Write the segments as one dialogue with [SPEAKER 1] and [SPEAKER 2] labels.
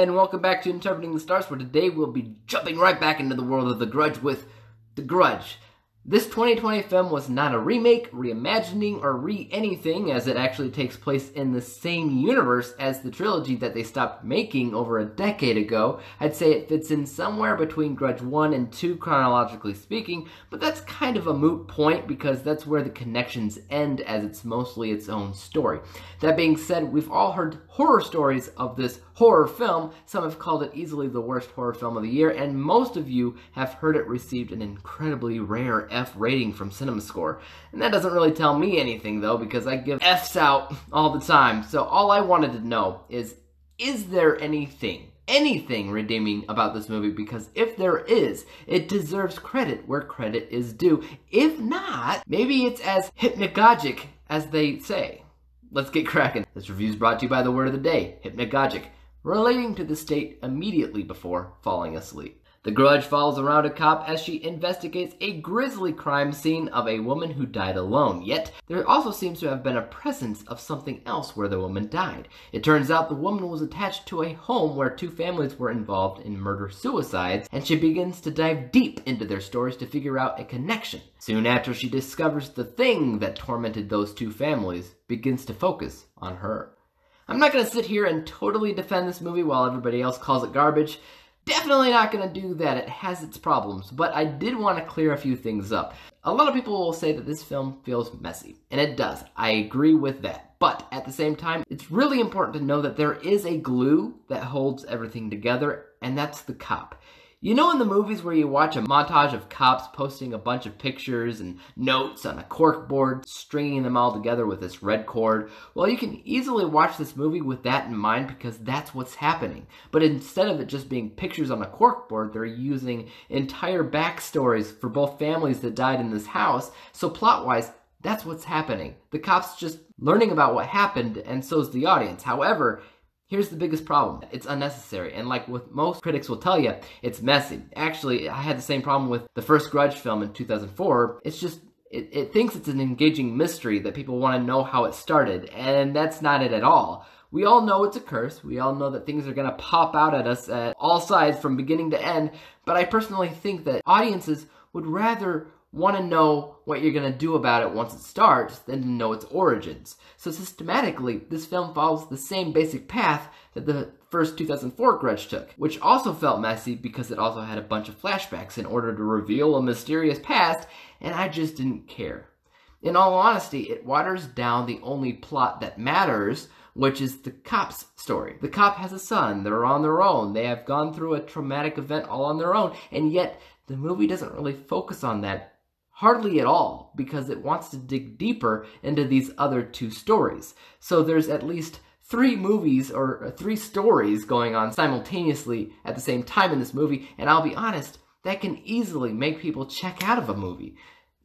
[SPEAKER 1] and welcome back to Interpreting the Stars, where today we'll be jumping right back into the world of The Grudge with The Grudge. This 2020 film was not a remake, reimagining, or re-anything, as it actually takes place in the same universe as the trilogy that they stopped making over a decade ago. I'd say it fits in somewhere between Grudge 1 and 2 chronologically speaking, but that's kind of a moot point because that's where the connections end, as it's mostly its own story. That being said, we've all heard horror stories of this horror film. Some have called it easily the worst horror film of the year, and most of you have heard it received an incredibly rare F rating from CinemaScore. And that doesn't really tell me anything though, because I give Fs out all the time. So all I wanted to know is there anything redeeming about this movie? Because if there is, it deserves credit where credit is due. If not, maybe it's as hypnagogic as they say. Let's get cracking. This review is brought to you by the word of the day, hypnagogic, relating to the state immediately before falling asleep. The Grudge follows around a cop as she investigates a grisly crime scene of a woman who died alone. Yet, there also seems to have been a presence of something else where the woman died. It turns out the woman was attached to a home where two families were involved in murder-suicides, and she begins to dive deep into their stories to figure out a connection. Soon after, she discovers the thing that tormented those two families begins to focus on her. I'm not going to sit here and totally defend this movie while everybody else calls it garbage. Definitely not going to do that. It has its problems, but I did want to clear a few things up. A lot of people will say that this film feels messy, and it does. I agree with that. But at the same time, it's really important to know that there is a glue that holds everything together, and that's the cop. You know, in the movies where you watch a montage of cops posting a bunch of pictures and notes on a corkboard, stringing them all together with this red cord? Well, you can easily watch this movie with that in mind because that's what's happening. But instead of it just being pictures on a corkboard, they're using entire backstories for both families that died in this house. So plot-wise, that's what's happening. The cop's just learning about what happened, and so's the audience. However, here's the biggest problem. It's unnecessary, and like what most critics will tell you, it's messy. Actually, I had the same problem with the first Grudge film in 2004. It's just, it thinks it's an engaging mystery that people want to know how it started, and that's not it at all. We all know it's a curse. We all know that things are going to pop out at us at all sides from beginning to end, but I personally think that audiences would rather want to know what you're going to do about it once it starts than to know its origins. So systematically, this film follows the same basic path that the first 2004 Grudge took, which also felt messy because it also had a bunch of flashbacks in order to reveal a mysterious past, and I just didn't care. In all honesty, it waters down the only plot that matters, which is the cop's story. The cop has a son, they're on their own, they have gone through a traumatic event all on their own, and yet the movie doesn't really focus on that hardly at all, because it wants to dig deeper into these other two stories. So there's at least three movies or three stories going on simultaneously at the same time in this movie, and I'll be honest, that can easily make people check out of a movie.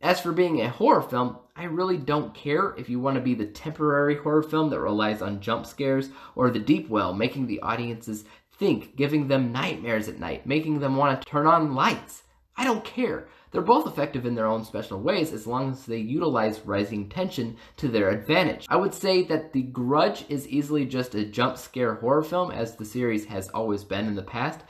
[SPEAKER 1] As for being a horror film, I really don't care if you want to be the temporary horror film that relies on jump scares, or the deep well, making the audiences think, giving them nightmares at night, making them want to turn on lights. I don't care. They're both effective in their own special ways as long as they utilize rising tension to their advantage. I would say that The Grudge is easily just a jump scare horror film, as the series has always been in the past,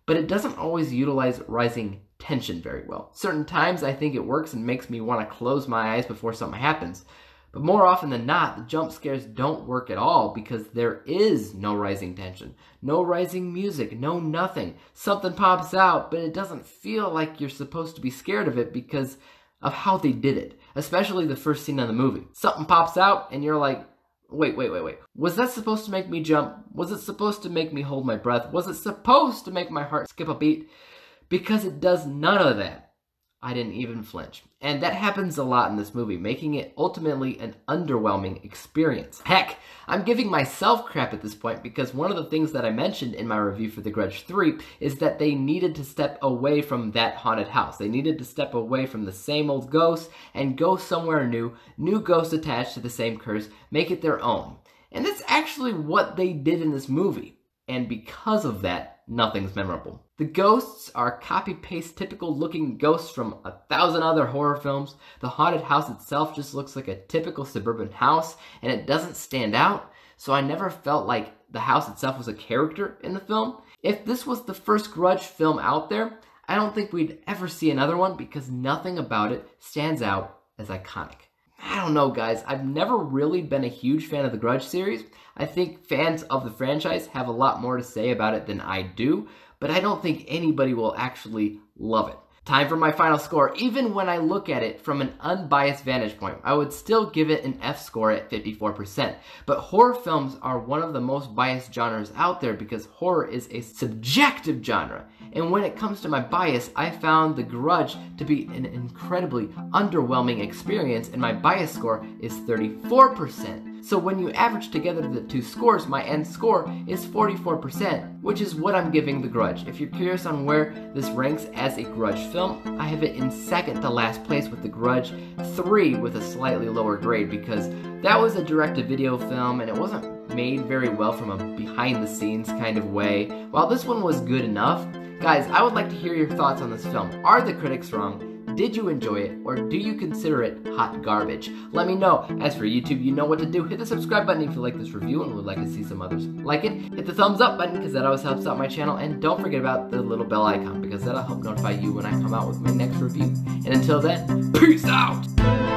[SPEAKER 1] but it doesn't always utilize rising tension very well. Certain times I think it works and makes me want to close my eyes before something happens. But more often than not, the jump scares don't work at all because there is no rising tension, no rising music, no nothing. Something pops out, but it doesn't feel like you're supposed to be scared of it because of how they did it, especially the first scene of the movie. Something pops out and you're like, wait. Was that supposed to make me jump? Was it supposed to make me hold my breath? Was it supposed to make my heart skip a beat? Because it does none of that. I didn't even flinch. And that happens a lot in this movie, making it ultimately an underwhelming experience. Heck, I'm giving myself crap at this point because one of the things that I mentioned in my review for The Grudge 3 is that they needed to step away from that haunted house. They needed to step away from the same old ghosts and go somewhere new ghosts attached to the same curse, make it their own. And that's actually what they did in this movie. And because of that, nothing's memorable. The ghosts are copy-paste typical looking ghosts from 1,000 other horror films. The haunted house itself just looks like a typical suburban house, and it doesn't stand out. so I never felt like the house itself was a character in the film. If this was the first Grudge film out there, I don't think we'd ever see another one because nothing about it stands out as iconic. I don't know, guys. I've never really been a huge fan of the Grudge series. I think fans of the franchise have a lot more to say about it than I do, but I don't think anybody will actually love it. Time for my final score. Even when I look at it from an unbiased vantage point, I would still give it an F score at 54%. But horror films are one of the most biased genres out there because horror is a subjective genre. And when it comes to my bias, I found The Grudge to be an incredibly underwhelming experience, and my bias score is 34%. So when you average together the two scores, my end score is 44%, which is what I'm giving The Grudge. If you're curious on where this ranks as a Grudge film, I have it in second to last place with The Grudge 3 with a slightly lower grade because that was a direct-to-video film and it wasn't made very well from a behind-the-scenes kind of way, while this one was good enough. Guys, I would like to hear your thoughts on this film. Are the critics wrong? Did you enjoy it, or do you consider it hot garbage? Let me know. As for YouTube, you know what to do. Hit the subscribe button if you like this review and would like to see some others like it. Hit the thumbs up button because that always helps out my channel. And don't forget about the little bell icon because that'll help notify you when I come out with my next review. And until then, peace out!